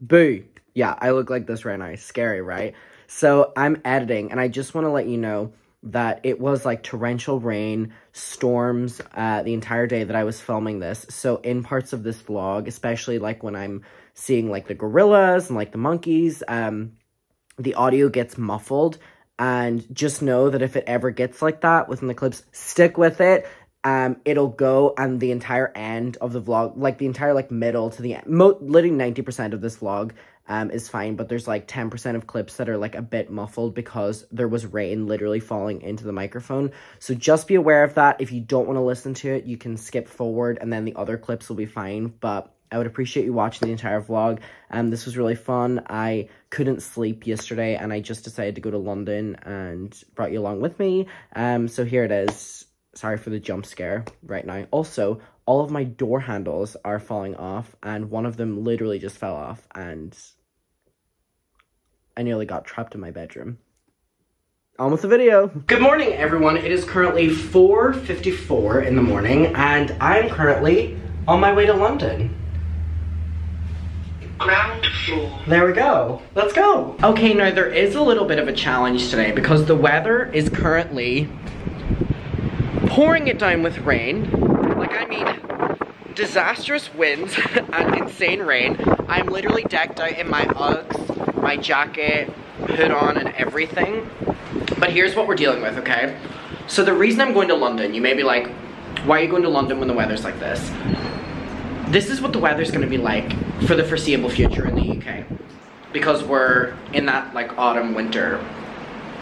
Boo. Yeah, I look like this right now. Scary, right? So I'm editing, and I just want to let you know that it was like torrential rain, storms the entire day that I was filming this. So in parts of this vlog, especially like when I'm seeing like the gorillas and like the monkeys, the audio gets muffled. And just know that if it ever gets like that within the clips, stick with it. It'll go, and the entire end of the vlog, like the entire like middle to the end, literally 90% of this vlog is fine, but there's like 10% of clips that are like a bit muffled because there was rain literally falling into the microphone. So just be aware of that. If you don't want to listen to it, you can skip forward and then the other clips will be fine, but I would appreciate you watching the entire vlog. This was really fun. I couldn't sleep yesterday and I just decided to go to London and brought you along with me. So here it is. Sorry for the jump scare right now. Also, all of my door handles are falling off, and one of them literally just fell off, and I nearly got trapped in my bedroom. On with the video. Good morning, everyone. It is currently 4:54 in the morning, and I'm currently on my way to London. Ground floor. There we go. Let's go. Okay, now there is a little bit of a challenge today because the weather is currently pouring it down with rain. Like, I mean, disastrous winds and insane rain. I'm literally decked out in my Uggs, my jacket, hood on, and everything. But here's what we're dealing with, okay? So the reason I'm going to London, you may be like, why are you going to London when the weather's like this? This is what the weather's gonna be like for the foreseeable future in the UK. Because we're in that, like, autumn, winter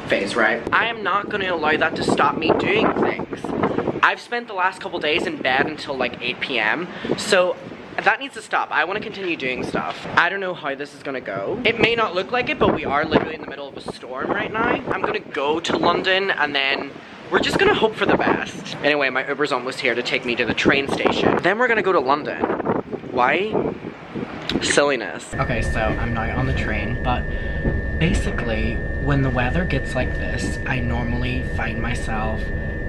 phase, right? I am not going to allow that to stop me doing things. I've spent the last couple days in bed until like 8 p.m. So that needs to stop. I want to continue doing stuff. I don't know how this is going to go. It may not look like it, but we are literally in the middle of a storm right now. I'm going to go to London and then we're just going to hope for the best. Anyway, my Uber's almost here to take me to the train station. Then we're going to go to London. Why? Silliness. Okay, so I'm now on the train, but basically, when the weather gets like this, I normally find myself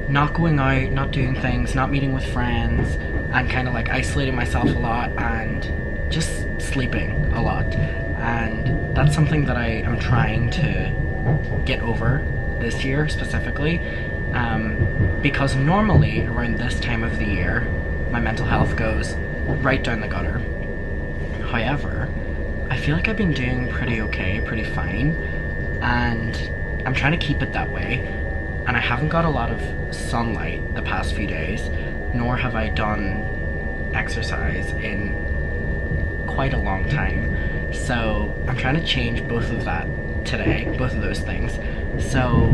not going out, not doing things, not meeting with friends, and kind of like isolating myself a lot and just sleeping a lot. And that's something that I am trying to get over this year specifically, because normally around this time of the year, my mental health goes right down the gutter. However, I feel like I've been doing pretty okay, pretty fine, and I'm trying to keep it that way, and I haven't got a lot of sunlight the past few days, nor have I done exercise in quite a long time, so I'm trying to change both of that today, both of those things. So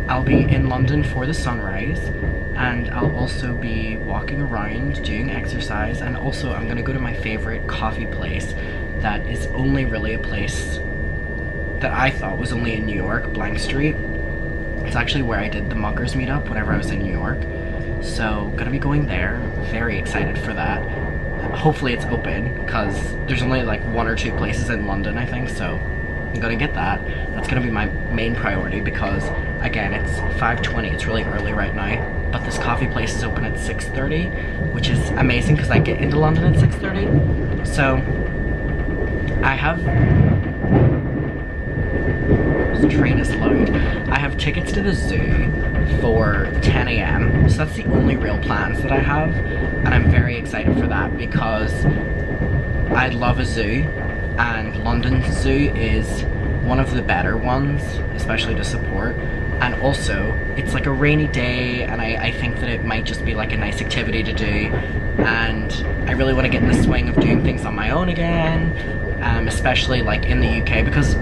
I'll be in London for the sunrise, and I'll also be walking around doing exercise, and also I'm gonna go to my favorite coffee place that is only really a place that I thought was only in New York, Blank Street. It's actually where I did the Muggers meetup whenever I was in New York. So gonna be going there, very excited for that. Hopefully it's open, because there's only like 1 or 2 places in London, I think, so I'm gonna get that. That's gonna be my main priority because, again, it's 5:20, it's really early right now, but this coffee place is open at 6:30, which is amazing because I get into London at 6:30. So I have, this train is loud. I have tickets to the zoo for 10 a.m. so that's the only real plans that I have, and I'm very excited for that because I love a zoo, and London Zoo is one of the better ones, especially to support. And also, it's like a rainy day, and I think that it might just be like a nice activity to do, and I really want to get in the swing of doing things on my own again, especially like in the UK, because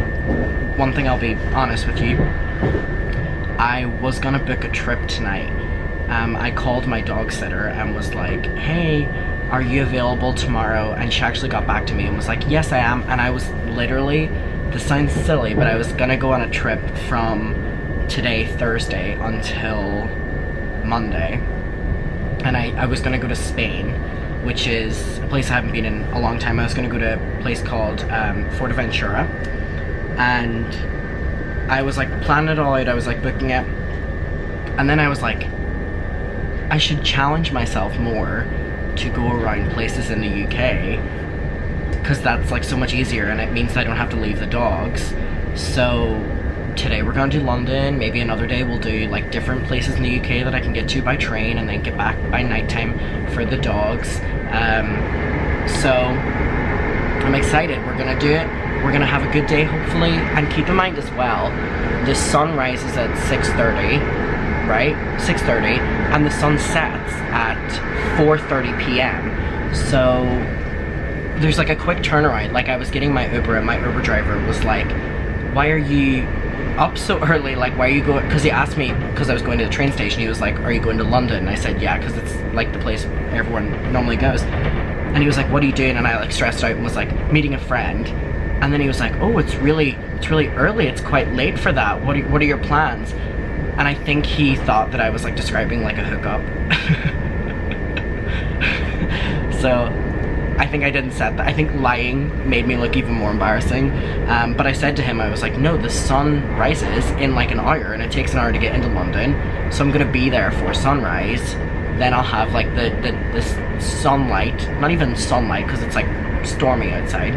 one thing I'll be honest with you, I was gonna book a trip tonight. I called my dog sitter and was like, hey, are you available tomorrow? And she actually got back to me and was like, yes I am. And I was literally, this sounds silly, but I was gonna go on a trip from today, Thursday, until Monday, and I was gonna go to Spain, which is a place I haven't been in a long time. I was gonna go to a place called Fuerteventura, and I was like planning it all out, I was like booking it, and then I was like, I should challenge myself more to go around places in the UK because that's like so much easier and it means I don't have to leave the dogs. So today we're going to London. Maybe another day we'll do like different places in the UK that I can get to by train and then get back by nighttime for the dogs. So I'm excited. We're gonna do it. We're gonna have a good day hopefully. And keep in mind as well, the sun rises at 6:30, right? 6:30, and the sun sets at 4:30 p.m. So there's like a quick turnaround. Like I was getting my Uber and my Uber driver was like, why are you up so early? Like, why are you going? Because he asked me, because I was going to the train station, he was like, are you going to London? And I said, yeah, because it's like the place everyone normally goes. And he was like, what are you doing? And I like stressed out and was like, meeting a friend. And then he was like, oh, it's really early. It's quite late for that. What are your plans? And I think he thought that I was like describing like a hookup. So I think I didn't set that. I think lying made me look even more embarrassing. But I said to him, I was like, no, the sun rises in like an hour and it takes an hour to get into London. So I'm gonna be there for sunrise. Then I'll have like this sunlight, not even sunlight because it's like stormy outside.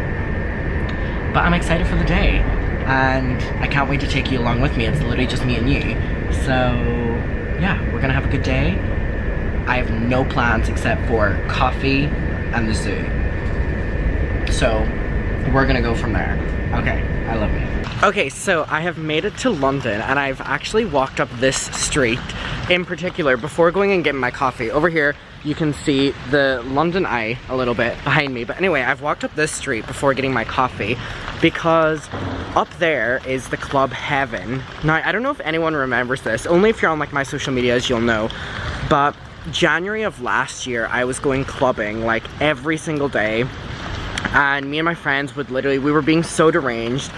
But I'm excited for the day and I can't wait to take you along with me. It's literally just me and you. So yeah, we're gonna have a good day. I have no plans except for coffee and the zoo. So we're gonna go from there. Okay, I love you. Okay, so I have made it to London and I've actually walked up this street in particular before going and getting my coffee. Over here you can see the London Eye a little bit behind me, but anyway, I've walked up this street before getting my coffee because up there is the Club Heaven. Now I don't know if anyone remembers this, only if you're on like my social medias you'll know, but January of last year I was going clubbing like every single day, and me and my friends would literally, we were being so deranged.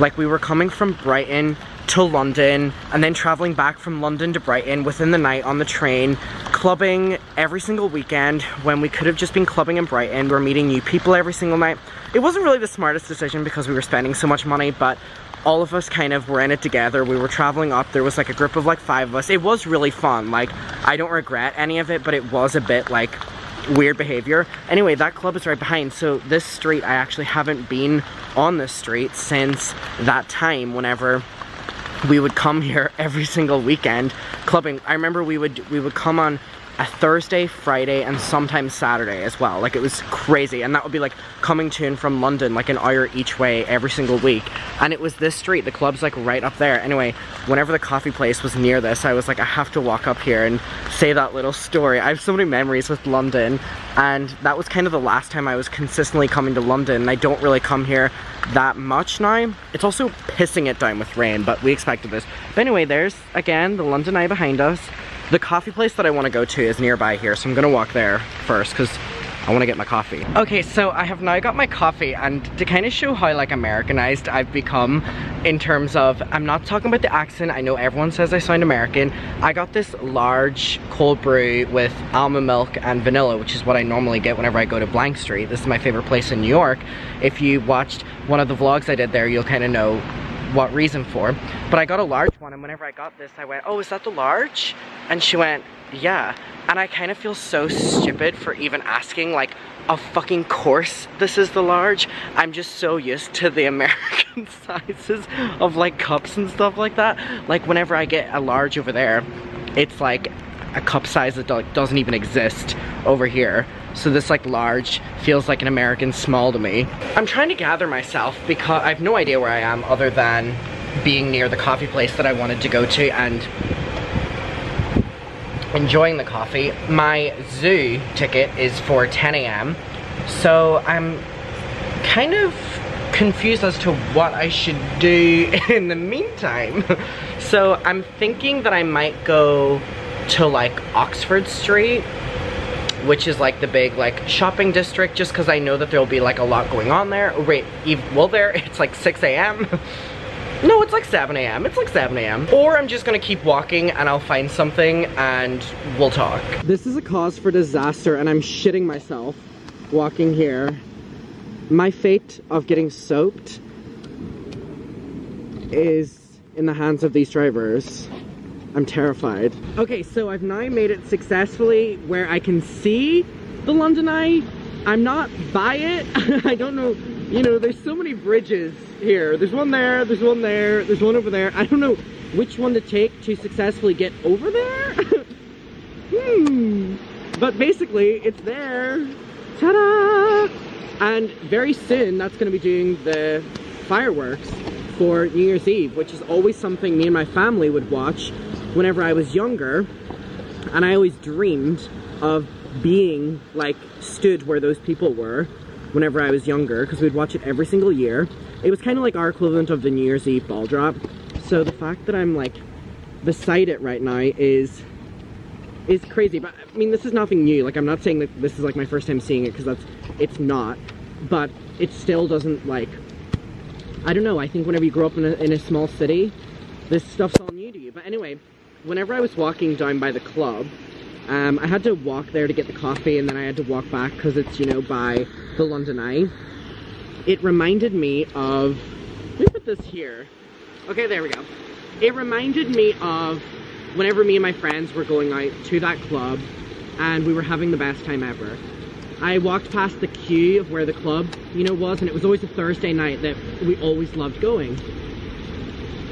Like we were coming from Brighton to London and then traveling back from London to Brighton within the night on the train, clubbing every single weekend when we could have just been clubbing in Brighton. We're meeting new people every single night. It wasn't really the smartest decision because we were spending so much money, but all of us kind of were in it together. We were traveling up. There was like a group of like 5 of us. It was really fun. Like I don't regret any of it, but it was a bit like weird behavior. Anyway, that club is right behind. So this street, I actually haven't been on this street since that time whenever we would come here every single weekend clubbing. I remember we would come on a Thursday, Friday, and sometimes Saturday as well. Like it was crazy, and that would be like coming to and from London like an hour each way every single week. And it was this street, the club's like right up there. Anyway, whenever the coffee place was near this, I was like, I have to walk up here and say that little story. I have so many memories with London, and that was kind of the last time I was consistently coming to London, and I don't really come here that much now. It's also pissing it down with rain, but we expected this. But anyway, there's again the London Eye behind us. The coffee place that I want to go to is nearby here, so I'm gonna walk there first because I want to get my coffee. Okay, so I have now got my coffee, and to kind of show how like Americanized I've become in terms of, I'm not talking about the accent, I know everyone says I sound American. I got this large cold brew with almond milk and vanilla, which is what I normally get whenever I go to Blank Street. This is my favorite place in New York. If you watched one of the vlogs I did there, you'll kind of know what reason for. But I got a large one, and whenever I got this I went, oh, is that the large? And she went, yeah. And I kind of feel so stupid for even asking, like, of fucking course this is the large. I'm just so used to the American sizes of like cups and stuff like that. Like whenever I get a large over there, it's like a cup size that doesn't even exist over here. So this like large feels like an American small to me. I'm trying to gather myself because I have no idea where I am other than being near the coffee place that I wanted to go to and enjoying the coffee. My zoo ticket is for 10 a.m. So I'm kind of confused as to what I should do in the meantime. So I'm thinking that I might go to like Oxford Street, which is like the big like shopping district, just because I know that there'll be like a lot going on there. Oh wait, well there, it's like 6 a.m. No, it's like 7 a.m. It's like 7 a.m. Or I'm just gonna keep walking and I'll find something and we'll talk. This is a cause for disaster and I'm shitting myself walking here. My fate of getting soaked is in the hands of these drivers. I'm terrified. Okay, so I've now made it successfully where I can see the London Eye, I'm not by it. I don't know, you know, there's so many bridges here. There's one there, there's one there, there's one over there. I don't know which one to take to successfully get over there. But basically, it's there. Ta-da! And very soon, that's going to be doing the fireworks for New Year's Eve, which is always something me and my family would watch whenever I was younger. And I always dreamed of being, like, stood where those people were whenever I was younger, because we'd watch it every single year. It was kind of like our equivalent of the New Year's Eve ball drop. So the fact that I'm, like, beside it right now is crazy. But I mean, this is nothing new. Like, I'm not saying that this is like my first time seeing it, because it's not, but it still doesn't, like, I don't know, I think whenever you grow up in a small city, this stuff's all new to you. But anyway, whenever I was walking down by the club, I had to walk there to get the coffee, and then I had to walk back because it's, you know, by the London Eye. It reminded me of, let me put this here. Okay, there we go. It reminded me of whenever me and my friends were going out to that club and we were having the best time ever. I walked past the queue of where the club, you know, was, and it was always a Thursday night that we always loved going.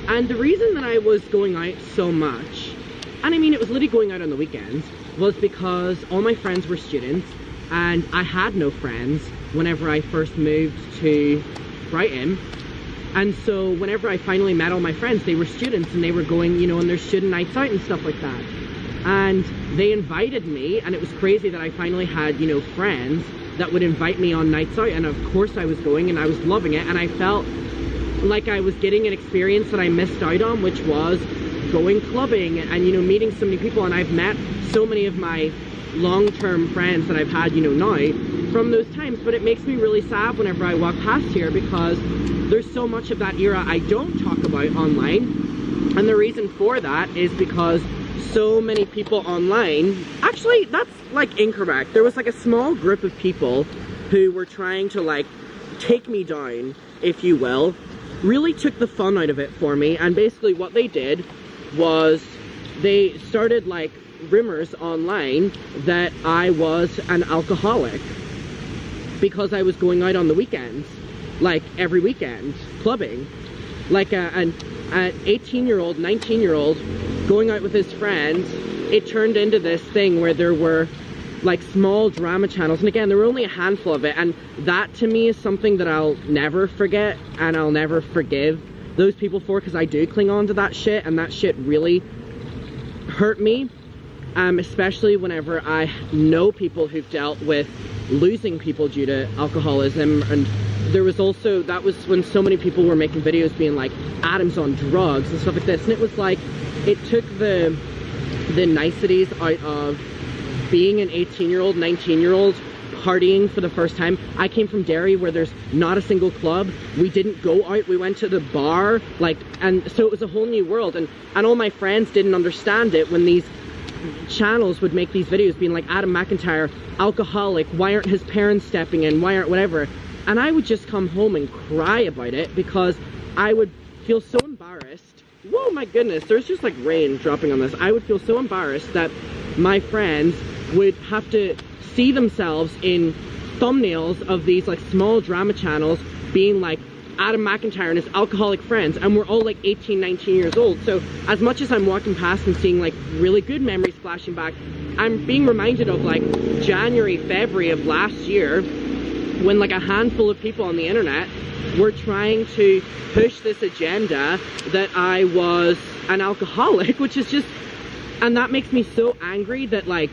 And the reason that I was going out so much, and I mean it was literally going out on the weekends, was because all my friends were students and I had no friends whenever I first moved to Brighton. And so whenever I finally met all my friends, they were students and they were going, you know, on their student nights out and stuff like that. And they invited me, and it was crazy that I finally had, you know, friends that would invite me on nights out, and of course I was going and I was loving it, and I felt like I was getting an experience that I missed out on, which was going clubbing and, you know, meeting so many people. And I've met so many of my long-term friends that I've had, you know, now from those times. But it makes me really sad whenever I walk past here, because there's so much of that era I don't talk about online. And the reason for that is because so many people online, actually that's like incorrect. There was like a small group of people who were trying to like take me down, if you will, really took the fun out of it for me. And basically what they did was they started like rumors online that I was an alcoholic because I was going out on the weekends, like every weekend, clubbing. Like an 18-year-old, 19-year-old going out with his friends. It turned into this thing where there were like small drama channels, and again, there were only a handful of it, and that to me is something that I'll never forget and I'll never forgive those people for, because I do cling on to that shit, and that shit really hurt me, especially whenever I know people who've dealt with losing people due to alcoholism. And there was also, that was when so many people were making videos being like, Adam's on drugs and stuff like this, and it was like, it took the niceties out of being an 18-year-old, 19-year-old partying for the first time. I came from Derry where there's not a single club. We didn't go out, we went to the bar, like, and so it was a whole new world, and all my friends didn't understand it when these channels would make these videos being like, Adam McIntyre, alcoholic, why aren't his parents stepping in, why aren't whatever. And I would just come home and cry about it because I would feel so embarrassed. Whoa, my goodness, there's just like rain dropping on this. I would feel so embarrassed that my friends would have to see themselves in thumbnails of these like small drama channels being like Adam McIntyre and his alcoholic friends, and we're all like 18, 19 years old. So as much as I'm walking past and seeing like really good memories flashing back, I'm being reminded of like January, February of last year, when like a handful of people on the internet were trying to push this agenda that I was an alcoholic, which is just, and that makes me so angry that like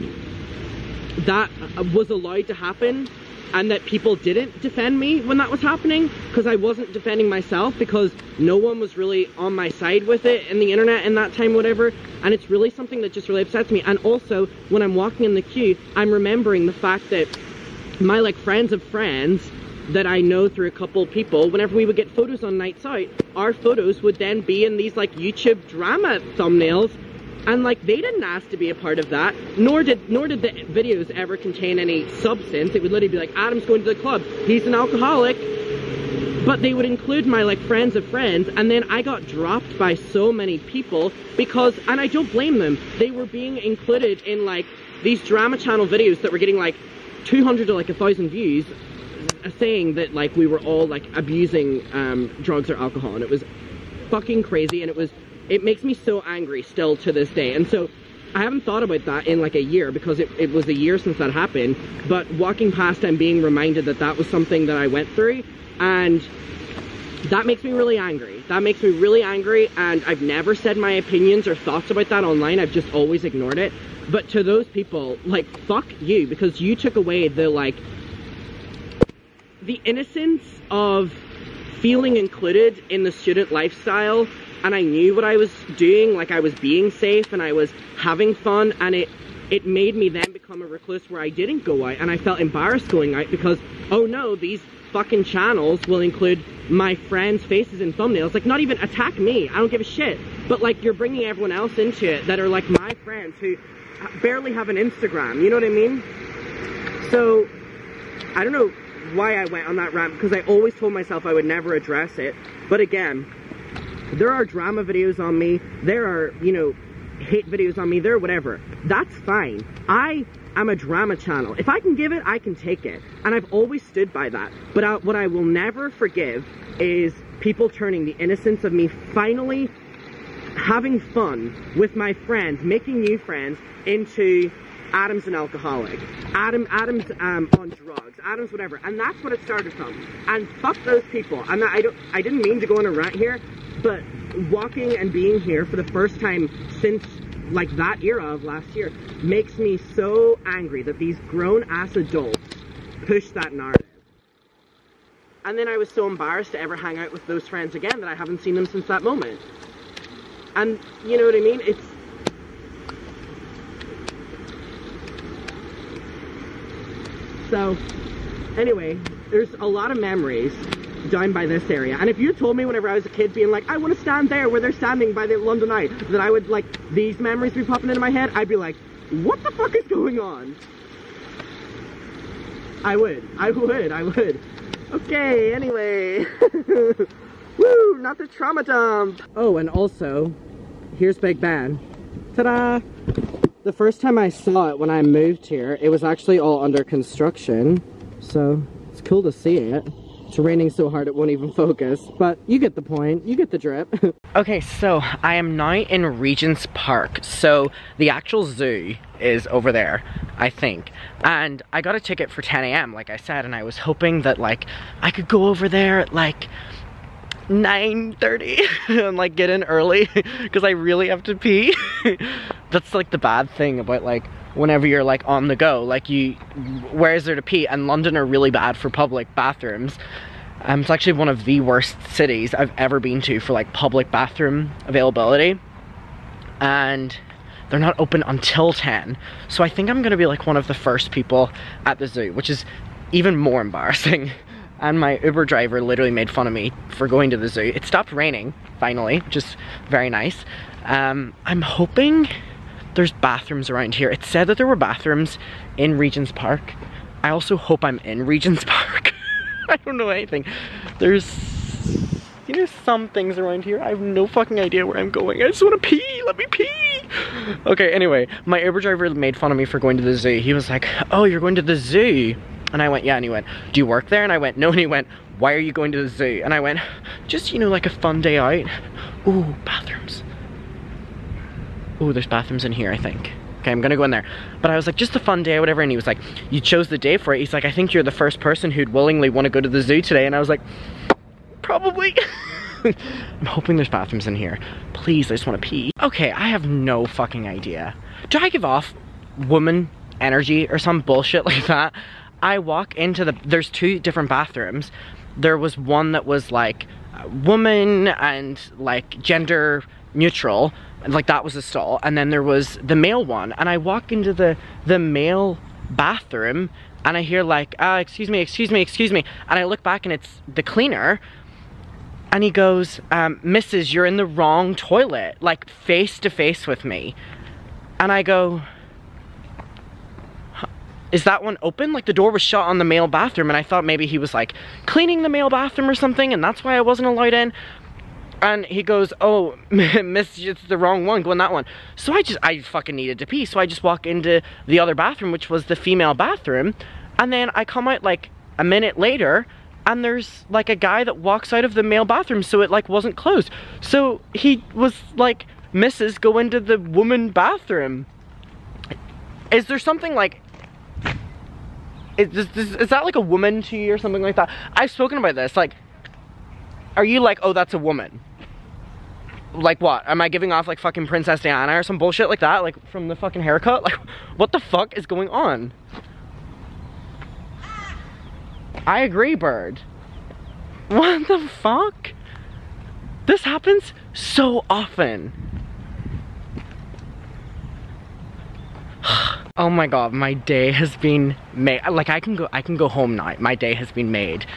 that was allowed to happen, and that people didn't defend me when that was happening, because I wasn't defending myself, because no one was really on my side with it in the internet in that time, whatever. And it's really something that just really upsets me. And also when I'm walking in the queue, I'm remembering the fact that my like friends of friends that I know through a couple people, whenever we would get photos on nights out, our photos would then be in these like YouTube drama thumbnails, and like they didn't ask to be a part of that, nor did the videos ever contain any substance. It would literally be like, Adam's going to the club, he's an alcoholic, but they would include my like friends of friends. And then I got dropped by so many people because, and I don't blame them, they were being included in like these drama channel videos that were getting like 200 to like 1,000 views saying that like we were all like abusing drugs or alcohol, and it was fucking crazy, and it makes me so angry still to this day. And so I haven't thought about that in like a year, because it was a year since that happened, but walking past and being reminded that that was something that I went through, and that makes me really angry. That makes me really angry, and I've never said my opinions or thoughts about that online. I've just always ignored it. But to those people, like, fuck you, because you took away the, like, the innocence of feeling included in the student lifestyle. And I knew what I was doing, like I was being safe and I was having fun, and it made me then become a recluse where I didn't go out, and I felt embarrassed going out because, oh no, these fucking channels will include my friends' faces in thumbnails. Like, not even attack me, I don't give a shit, but like, you're bringing everyone else into it that are like my friends who barely have an Instagram, you know what I mean? So, I don't know why I went on that rant, because I always told myself I would never address it, but again, there are drama videos on me, there are, you know, hate videos on me, there are whatever. That's fine. I am a drama channel. If I can give it, I can take it. And I've always stood by that. But what I will never forgive is people turning the innocence of me finally having fun with my friends, making new friends, into Adam's an alcoholic. Adam's on drugs. Adam's whatever. And that's what it started from. And fuck those people. I didn't mean to go on a rant here, but walking and being here for the first time since like that era of last year makes me so angry that these grown-ass adults push that narrative. And then I was so embarrassed to ever hang out with those friends again that I haven't seen them since that moment. And you know what I mean? It's... So, anyway, there's a lot of memories down by this area, and if you told me whenever I was a kid being like, I want to stand there where they're standing by the London Eye, that I would, like, these memories be popping into my head, I'd be like, what the fuck is going on? I would. Okay, anyway. Woo, not the trauma dump. Oh, and also, here's Big Ben. Ta-da! The first time I saw it when I moved here, it was actually all under construction, so it's cool to see it. It's raining so hard it won't even focus, but you get the point, you get the drip. Okay, so I am now in Regent's Park. So the actual zoo is over there, I think. And I got a ticket for 10 AM, like I said, and I was hoping that like I could go over there at like 9:30 and like get in early because I really have to pee. That's like the bad thing about like whenever you're like on the go, like where is there to pee? And London are really bad for public bathrooms. It's actually one of the worst cities I've ever been to for like public bathroom availability, and they're not open until 10. So I think I'm gonna be like one of the first people at the zoo, which is even more embarrassing. And my Uber driver literally made fun of me for going to the zoo. It stopped raining, finally, which is very nice. I'm hoping there's bathrooms around here. It said that there were bathrooms in Regent's Park. I also hope I'm in Regent's Park. I don't know anything. There's, you know, some things around here. I have no fucking idea where I'm going. I just want to pee. Let me pee. Okay, anyway, my Uber driver made fun of me for going to the zoo. He was like, oh, you're going to the zoo? And I went, yeah. And he went, do you work there? And I went, no. And he went, why are you going to the zoo? And I went, just, you know, like a fun day out. Ooh, bathrooms. Ooh, there's bathrooms in here, I think. Okay, I'm gonna go in there. But I was like, just a fun day or whatever. And he was like, you chose the day for it. He's like, I think you're the first person who'd willingly want to go to the zoo today. And I was like, probably. I'm hoping there's bathrooms in here. Please, I just want to pee. Okay, I have no fucking idea. Do I give off woman energy or some bullshit like that? I walk into there's two different bathrooms. There was one that was like woman and like gender neutral, and like that was a stall, and then there was the male one, and I walk into the male bathroom and I hear like, excuse me, and I look back and it's the cleaner, and he goes, Mrs., you're in the wrong toilet, like face to face with me. And I go, is that one open? Like the door was shut on the male bathroom, and I thought maybe he was like cleaning the male bathroom or something, and that's why I wasn't allowed in. And he goes, oh, miss, it's the wrong one, go in that one. So I fucking needed to pee, so I just walk into the other bathroom, which was the female bathroom, And then I come out like a minute later and there's like a guy that walks out of the male bathroom, so it like wasn't closed. So he was like, "Mrs., go into the woman bathroom." Is there something like, is that like a woman to you or something like that? I've spoken about this, like, are you like, "Oh, that's a woman"? Like what? Am I giving off like fucking Princess Diana or some bullshit like that? Like from the fucking haircut? Like what the fuck is going on? I agree, bird. What the fuck? This happens so often. Oh my god, my day has been made. Like I can go home now. My day has been made.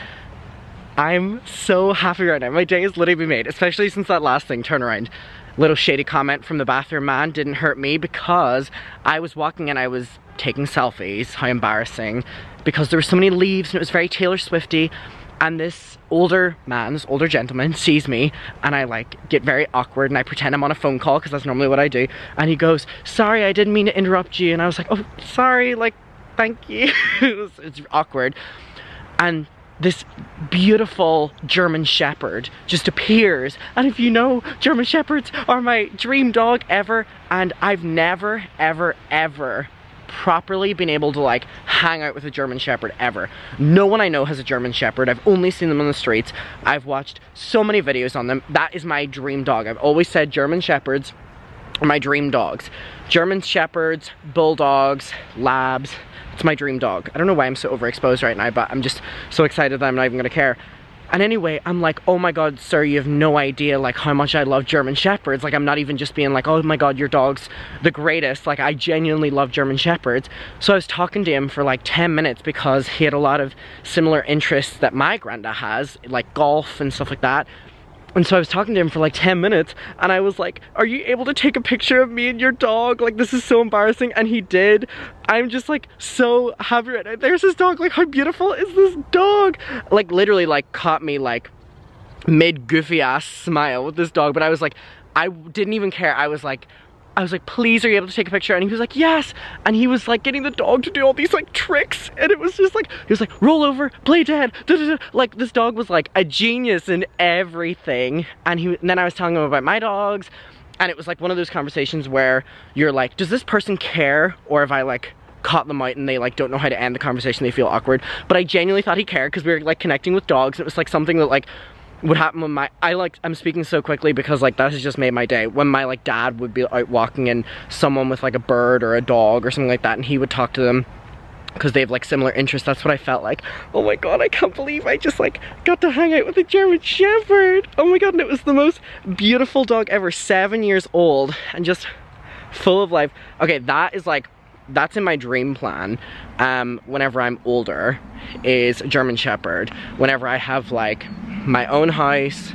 I'm so happy right now. My day has literally been made, especially since that last thing, turn around. Little shady comment from the bathroom man didn't hurt me because I was walking and I was taking selfies. How embarrassing. Because there were so many leaves and it was very Taylor Swifty. And this older man, this older gentleman sees me and I like get very awkward and I pretend I'm on a phone call because that's normally what I do. And he goes, "Sorry, I didn't mean to interrupt you." And I was like, "Oh, sorry, like, thank you." It's awkward. And this beautiful German Shepherd just appears, and if you know, German Shepherds are my dream dog ever, and I've never ever properly been able to like hang out with a German Shepherd ever. No one I know has a German Shepherd. I've only seen them on the streets. I've watched so many videos on them. That is my dream dog. I've always said German Shepherds are my dream dogs. German Shepherds, Bulldogs, Labs. It's my dream dog. I don't know why I'm so overexposed right now, but I'm just so excited that I'm not even gonna care. And anyway, I'm like, "Oh my god, sir, you have no idea like how much I love German Shepherds." Like I'm not even just being like, "Oh my god, your dog's the greatest." Like I genuinely love German Shepherds. So I was talking to him for like 10 minutes because he had a lot of similar interests that my granda has, like golf and stuff like that. And so I was talking to him for like 10 minutes and I was like, "Are you able to take a picture of me and your dog? Like this is so embarrassing." And he did. I'm just like so happy right now. There's this dog, like how beautiful is this dog? Like literally like caught me like mid goofy ass smile with this dog, but I was like, I didn't even care. I was like, "Please, are you able to take a picture?" And he was like, "Yes." And he was like getting the dog to do all these like tricks. And it was just like, he was like, "Roll over, play dead." Da, da, da. Like this dog was like a genius in everything. And then I was telling him about my dogs. And it was like one of those conversations where you're like, does this person care? Or if I like caught them out and they like don't know how to end the conversation, they feel awkward. But I genuinely thought he cared because we were like connecting with dogs. And it was like something that like would happen when I'm speaking so quickly because like that has just made my day. When my like dad would be out walking and someone with like a bird or a dog or something like that, and he would talk to them because they have like similar interests. That's what I felt like. Oh my god, I can't believe I just like got to hang out with a German Shepherd. Oh my god, and it was the most beautiful dog ever. 7 years old and just full of life. Okay, that is like, that's in my dream plan whenever I'm older, is a German Shepherd. Whenever I have like my own house,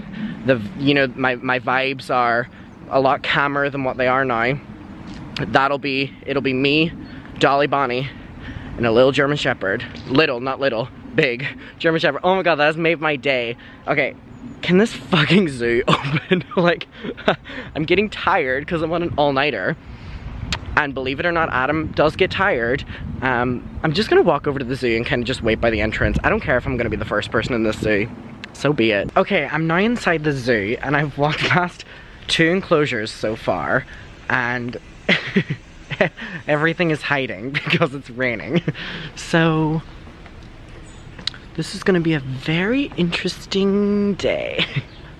you know, my vibes are a lot calmer than what they are now. It'll be me, Dolly Bonnie, and a little German Shepherd. Little, not little, big German Shepherd. Oh my god, that has made my day. Okay, can this fucking zoo open? Like, I'm getting tired because I'm on an all-nighter. And believe it or not, Adam does get tired. I'm just gonna walk over to the zoo and kind of just wait by the entrance. I don't care if I'm gonna be the first person in this zoo. So be it. Okay, I'm now inside the zoo and I've walked past 2 enclosures so far and everything is hiding because it's raining. So this is gonna be a very interesting day.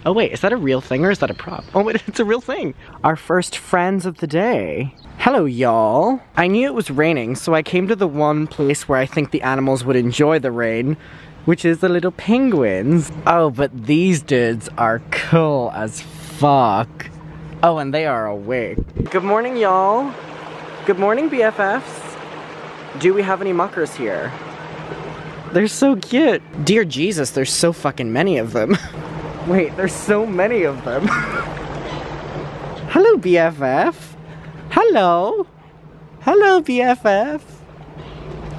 Oh wait, is that a real thing or is that a prop? Oh wait, it's a real thing. Our first friends of the day. Hello y'all. I knew it was raining, so I came to the one place where I think the animals would enjoy the rain, which is the little penguins. Oh, but these dudes are cool as fuck. Oh, and they are awake. Good morning, y'all. Good morning, BFFs. Do we have any muckers here? They're so cute. Dear Jesus, there's so fucking many of them. Wait, there's so many of them. Hello, BFF. Hello. Hello, BFF.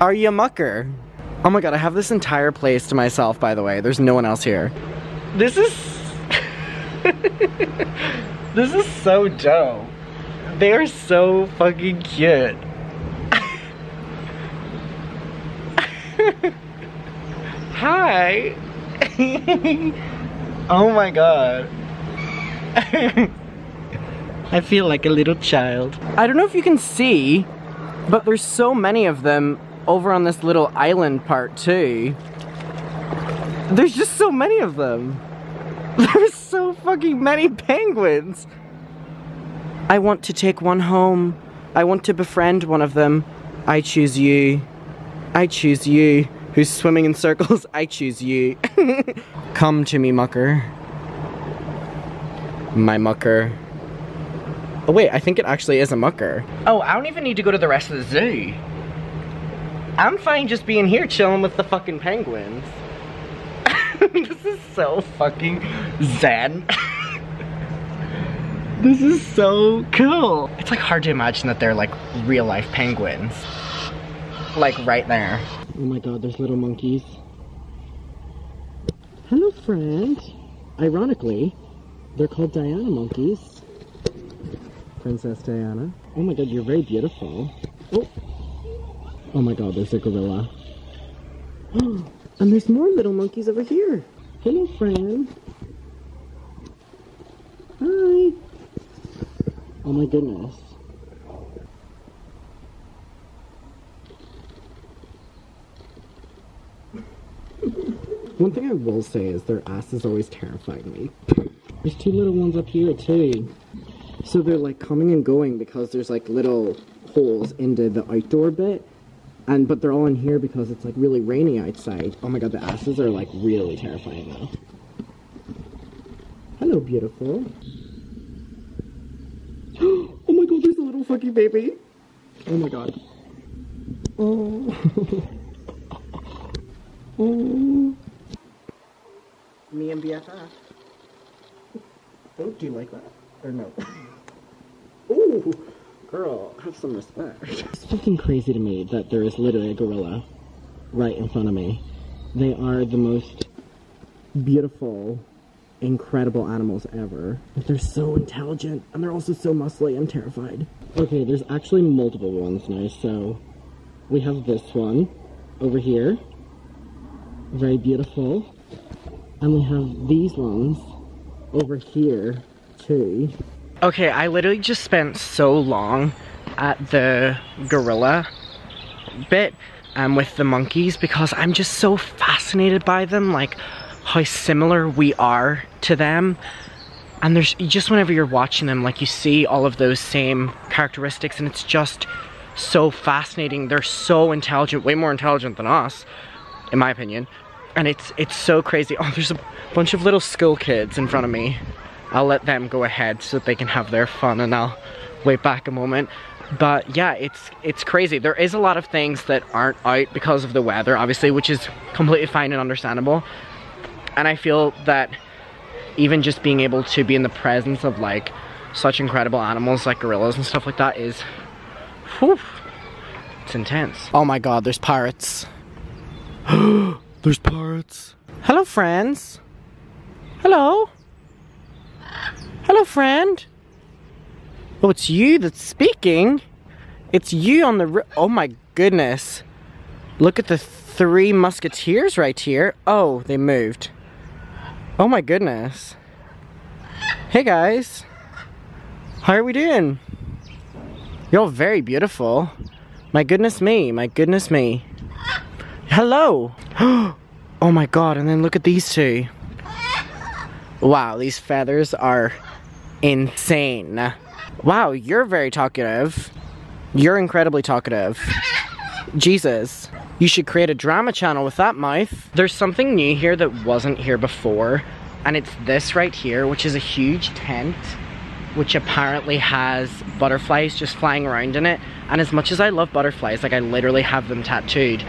Are you a mucker? Oh my god, I have this entire place to myself, by the way. There's no one else here. This is... this is so dope. They are so fucking cute. Hi. Oh my god. I feel like a little child. I don't know if you can see, but there's so many of them over on this little island part too. There's just so many of them. There's so fucking many penguins. I want to take one home. I want to befriend one of them. I choose you. I choose you. Who's swimming in circles? I choose you. Come to me, mucker. My mucker. Oh wait, I think it actually is a mucker. Oh, I don't even need to go to the rest of the zoo. I'm fine just being here chilling with the fucking penguins. This is so fucking zen. This is so cool. It's like hard to imagine that they're like real life penguins. Like right there. Oh my god, there's little monkeys. Hello, friend. Ironically, they're called Diana monkeys. Princess Diana. Oh my god, you're very beautiful. Oh. Oh my god, there's a gorilla. And there's more little monkeys over here. Hello, friend. Hi. Oh my goodness. One thing I will say is their asses always terrified me. There's two little ones up here too. So they're like coming and going because there's like little holes into the outdoor bit. But they're all in here because it's like really rainy outside. Oh my god, the asses are like really terrifying now. Hello, beautiful. Oh my god, there's a little fucking baby. Oh my god. Oh. Oh. Me and BFF. Oh, do you like that? Or no? Ooh. Girl, have some respect. It's fucking crazy to me that there is literally a gorilla right in front of me. They are the most beautiful, incredible animals ever. But they're so intelligent, and they're also so muscly. I'm terrified. Okay, there's actually multiple ones now, so we have this one over here. Very beautiful. And we have these ones over here, too. Okay, I literally just spent so long at the gorilla bit with the monkeys because I'm just so fascinated by them, like how similar we are to them. And there's just whenever you're watching them, like you see all of those same characteristics, and it's just so fascinating. They're so intelligent, way more intelligent than us, in my opinion. And it's so crazy. Oh, there's a bunch of little school kids in front of me. I'll let them go ahead so that they can have their fun, and I'll wait back a moment. But yeah, it's crazy. There is a lot of things that aren't out because of the weather, obviously, which is completely fine and understandable. And I feel that even just being able to be in the presence of like such incredible animals like gorillas and stuff like that is, whew, it's intense. Oh my god, there's pirates. There's pirates. Hello, friends. Hello. Hello, friend. Oh, it's you that's speaking. It's you on the oh my goodness. Look at the three musketeers right here. Oh, they moved. Oh my goodness. Hey guys. How are we doing? You're all very beautiful. My goodness me, my goodness me. Hello. Oh my god, and then look at these two. Wow, these feathers are insane. Wow, you're very talkative. You're incredibly talkative. Jesus. You should create a drama channel with that mouth. There's something new here that wasn't here before, and it's this right here, which is a huge tent, which apparently has butterflies just flying around in it. And as much as I love butterflies, like I literally have them tattooed,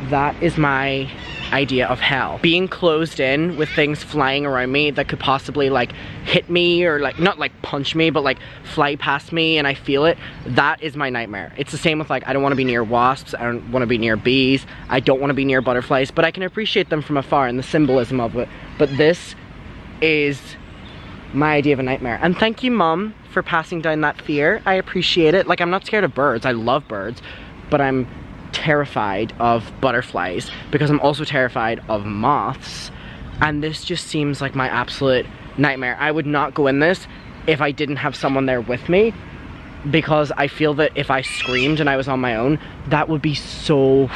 that is my idea of hell. Being closed in with things flying around me that could possibly like hit me or like, not like punch me, but like fly past me and I feel it, that is my nightmare. It's the same with like, I don't want to be near wasps, I don't want to be near bees, I don't want to be near butterflies, but I can appreciate them from afar and the symbolism of it. But this is my idea of a nightmare. And thank you, Mom, for passing down that fear. I appreciate it. Like, I'm not scared of birds, I love birds, but I'm terrified of butterflies because I'm also terrified of moths. And this just seems like my absolute nightmare. I would not go in this if I didn't have someone there with me, because I feel that if I screamed and I was on my own, that would be so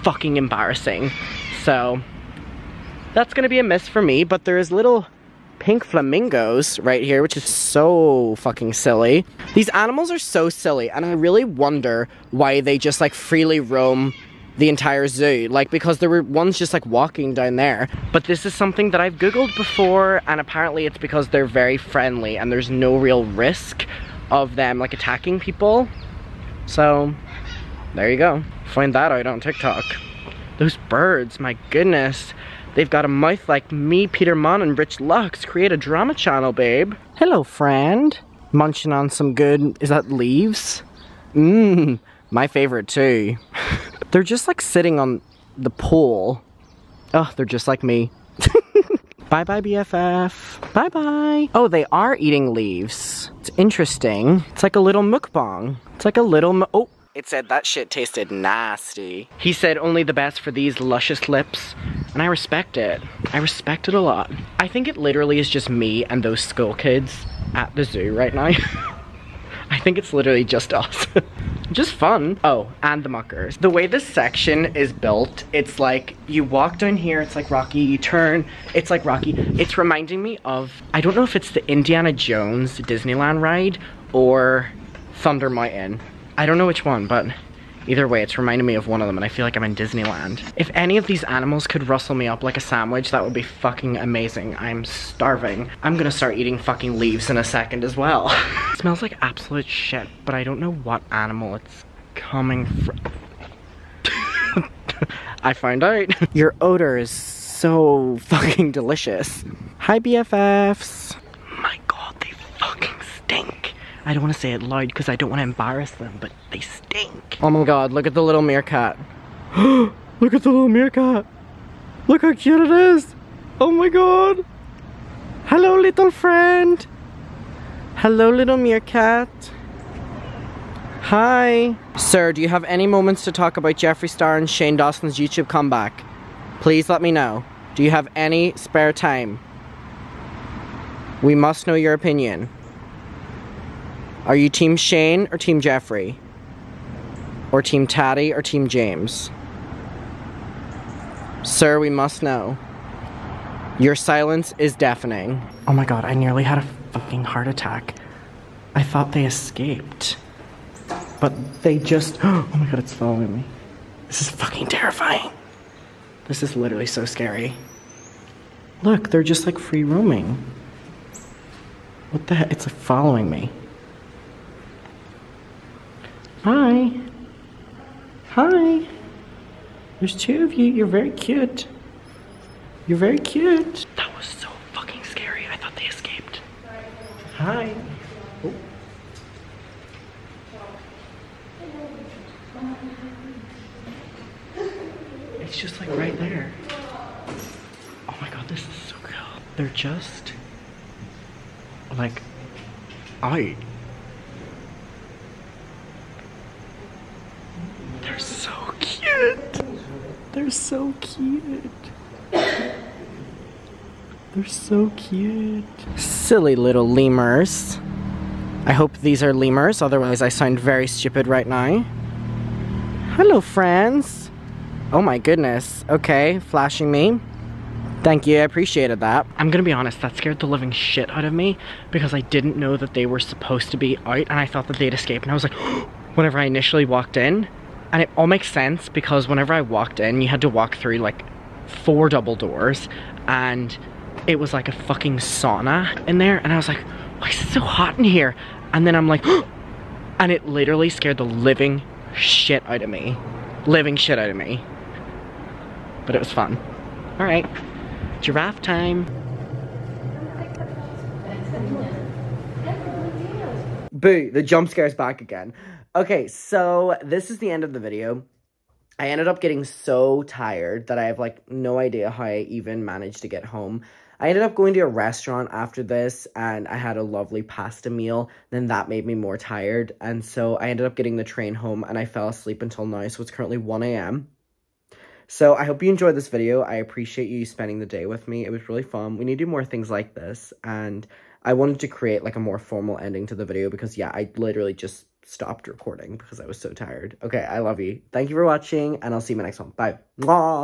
fucking embarrassing. So that's gonna be a miss for me, but there's little pink flamingos right here, which is so fucking silly. These animals are so silly, and I really wonder why they just like freely roam the entire zoo. Like, because there were ones just like walking down there. But this is something that I've googled before, and apparently it's because they're very friendly and there's no real risk of them like attacking people. So there you go, find that out on TikTok. Those birds, my goodness, they've got a mouth like me, Peter Mon, and Rich Lux. Create a drama channel, babe. Hello, friend. Munching on some good, is that leaves? Mmm, my favorite too. They're just like sitting on the pole. Oh, they're just like me. Bye-bye, BFF. Bye-bye. Oh, they are eating leaves. It's interesting. It's like a little mukbang. It's like a little oh, it said that shit tasted nasty. He said only the best for these luscious lips. And I respect it. I respect it a lot. I think it literally is just me and those school kids at the zoo right now. I think it's literally just us. Just fun. Oh, and the muckers. The way this section is built, it's like you walk down here, it's like Rocky, you turn, it's like Rocky. It's reminding me of, I don't know if it's the Indiana Jones Disneyland ride or Thunder Mountain. I don't know which one, but either way, it's reminding me of one of them, and I feel like I'm in Disneyland. If any of these animals could rustle me up like a sandwich, that would be fucking amazing. I'm starving. I'm gonna start eating fucking leaves in a second as well. It smells like absolute shit, but I don't know what animal it's coming from. I found out. Your odor is so fucking delicious. Hi, BFFs. My God, they fucking stink. I don't want to say it loud because I don't want to embarrass them, but they stink. Oh my God, look at the little meerkat. Look at the little meerkat. Look how cute it is. Oh my God. Hello, little friend. Hello, little meerkat. Hi. Sir, do you have any moments to talk about Jeffree Star and Shane Dawson's YouTube comeback? Please let me know. Do you have any spare time? We must know your opinion. Are you Team Shane or Team Jeffree? Or Team Taddy or Team James? Sir, we must know. Your silence is deafening. Oh my God, I nearly had a fucking heart attack. I thought they escaped. But they just, oh my God, it's following me. This is fucking terrifying. This is literally so scary. Look, they're just like free roaming. What the heck? It's like following me. Hi. Hi. There's two of you. You're very cute. You're very cute. That was so fucking scary. I thought they escaped. Hi. Oh. It's just like right there. Oh my God, this is so cool. They're just like out. They're so cute. They're so cute. They're so cute. Silly little lemurs. I hope these are lemurs, otherwise I sound very stupid right now. Hello, friends. Oh my goodness. Okay, flashing me. Thank you, I appreciated that. I'm gonna be honest, that scared the living shit out of me because I didn't know that they were supposed to be out, and I thought that they'd escape, and I was like, whenever I initially walked in. And it all makes sense because whenever I walked in, you had to walk through like 4 double doors, and it was like a fucking sauna in there, and I was like, why is it so hot in here? And then I'm like, and it literally scared the living shit out of me. Living shit out of me. But it was fun. Alright, giraffe time. Boo, the jump scare's back again. Okay, so this is the end of the video. I ended up getting so tired that I have like no idea how I even managed to get home. I ended up going to a restaurant after this, and I had a lovely pasta meal. Then that made me more tired, and so I ended up getting the train home, and I fell asleep until now, so it's currently 1 a.m. So I hope you enjoyed this video. I appreciate you spending the day with me. It was really fun. We need to do more things like this, and I wanted to create like a more formal ending to the video because, yeah, I literally just stopped recording because I was so tired. Okay, I love you. Thank you for watching, and I'll see you in my next one. Bye. Mwah!